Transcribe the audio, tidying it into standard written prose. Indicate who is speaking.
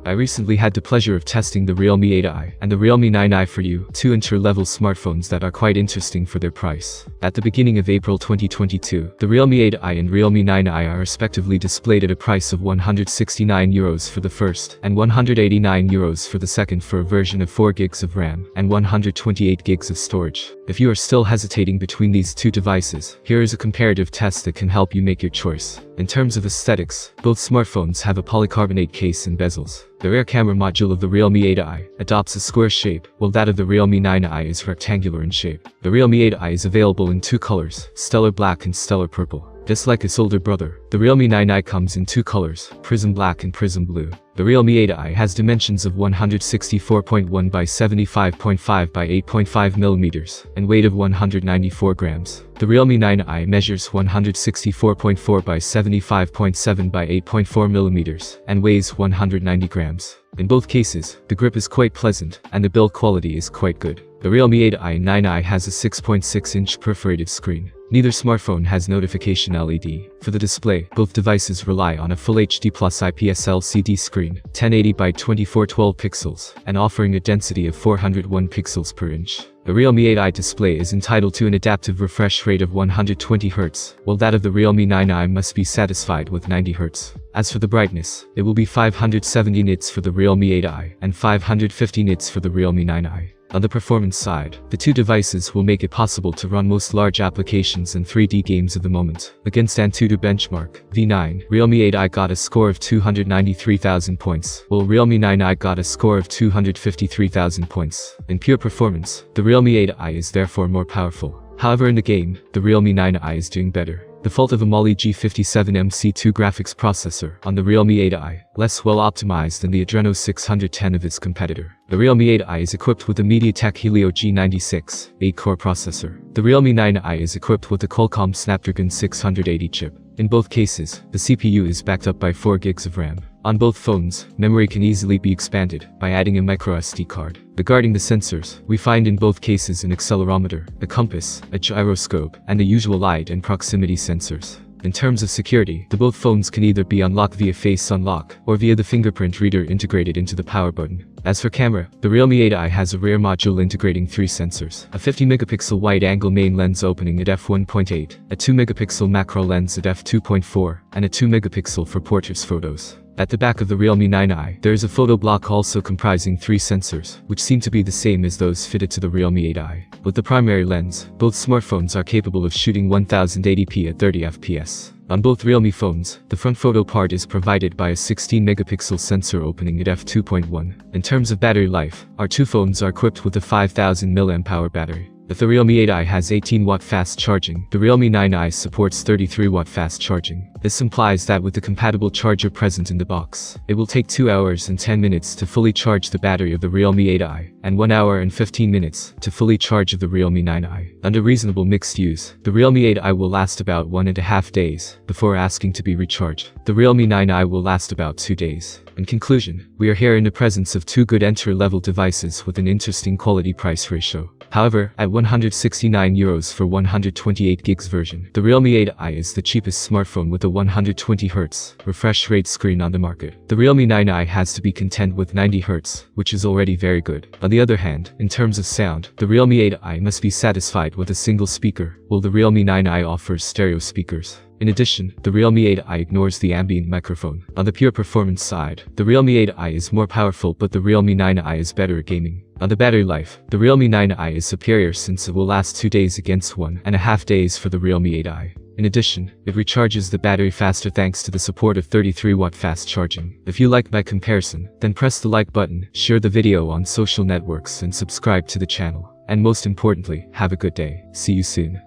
Speaker 1: I recently had the pleasure of testing the Realme 8i and the Realme 9i for you, two entry-level smartphones that are quite interesting for their price. At the beginning of April 2022, the Realme 8i and Realme 9i are respectively displayed at a price of €169 for the first and €189 for the second for a version of 4 GB of RAM and 128 GB of storage. If you are still hesitating between these two devices, here is a comparative test that can help you make your choice. In terms of aesthetics, both smartphones have a polycarbonate case and bezels. The rear camera module of the Realme 8i adopts a square shape, while that of the Realme 9i is rectangular in shape. The Realme 8i is available in two colors, stellar black and stellar purple. Just like its older brother, the Realme 9i comes in two colors, prism black and prism blue. The Realme 8i has dimensions of 164.1 by 75.5 by 8.5 mm and weight of 194 grams. The Realme 9i measures 164.4 by 75.7 by 8.4 mm and weighs 190 grams. In both cases, the grip is quite pleasant and the build quality is quite good. The Realme 8i and 9i has a 6.6-inch perforated screen. Neither smartphone has notification LED. For the display, both devices rely on a Full HD Plus IPS LCD screen, 1080 by 2412 pixels, and offering a density of 401 pixels per inch. The Realme 8i display is entitled to an adaptive refresh rate of 120 Hz, while that of the Realme 9i must be satisfied with 90 Hz. As for the brightness, it will be 570 nits for the Realme 8i and 550 nits for the Realme 9i. On the performance side, the two devices will make it possible to run most large applications and 3D games of the moment. Against Antutu benchmark, V9, Realme 8i got a score of 293,000 points, while Realme 9i got a score of 253,000 points. In pure performance, the Realme 8i is therefore more powerful. However, in the game, the Realme 9i is doing better. The fault of a Mali G57MC2 graphics processor on the Realme 8i, less well optimized than the Adreno 610 of its competitor. The Realme 8i is equipped with the MediaTek Helio G96, 8-core processor. The Realme 9i is equipped with the Qualcomm Snapdragon 680 chip. In both cases, the CPU is backed up by 4 GB of RAM. On both phones, memory can easily be expanded by adding a microSD card. Regarding the sensors, we find in both cases an accelerometer, a compass, a gyroscope, and the usual light and proximity sensors. In terms of security, the both phones can either be unlocked via face unlock or via the fingerprint reader integrated into the power button. As for camera, the Realme 8i has a rear module integrating 3 sensors, a 50-megapixel wide-angle main lens opening at f1.8, a 2-megapixel macro lens at f2.4, and a 2-megapixel for portrait photos. At the back of the Realme 9i, there is a photo block also comprising 3 sensors, which seem to be the same as those fitted to the Realme 8i. With the primary lens, both smartphones are capable of shooting 1080p at 30 fps. On both Realme phones, the front photo part is provided by a 16-megapixel sensor opening at f2.1. In terms of battery life, our two phones are equipped with a 5000 mAh battery. If the Realme 8i has 18-watt fast charging, the Realme 9i supports 33-watt fast charging. This implies that with the compatible charger present in the box, it will take 2 hours and 10 minutes to fully charge the battery of the Realme 8i, and 1 hour and 15 minutes to fully charge of the Realme 9i. Under reasonable mixed use, the Realme 8i will last about 1.5 days before asking to be recharged. The Realme 9i will last about 2 days. In conclusion, we are here in the presence of two good entry-level devices with an interesting quality-price ratio. However, at €169 for 128 GB version, the Realme 8i is the cheapest smartphone with a 120 Hz refresh rate screen on the market. The Realme 9i has to be content with 90 Hz, which is already very good. On the other hand, in terms of sound, the Realme 8i must be satisfied with a single speaker, while the Realme 9i offers stereo speakers. In addition, the Realme 8i ignores the ambient microphone. On the pure performance side, the Realme 8i is more powerful, but the Realme 9i is better at gaming. On the battery life, the Realme 9i is superior since it will last 2 days against 1.5 days for the Realme 8i. In addition, it recharges the battery faster thanks to the support of 33-watt fast charging. If you like my comparison, then press the like button, share the video on social networks and subscribe to the channel. And most importantly, have a good day. See you soon.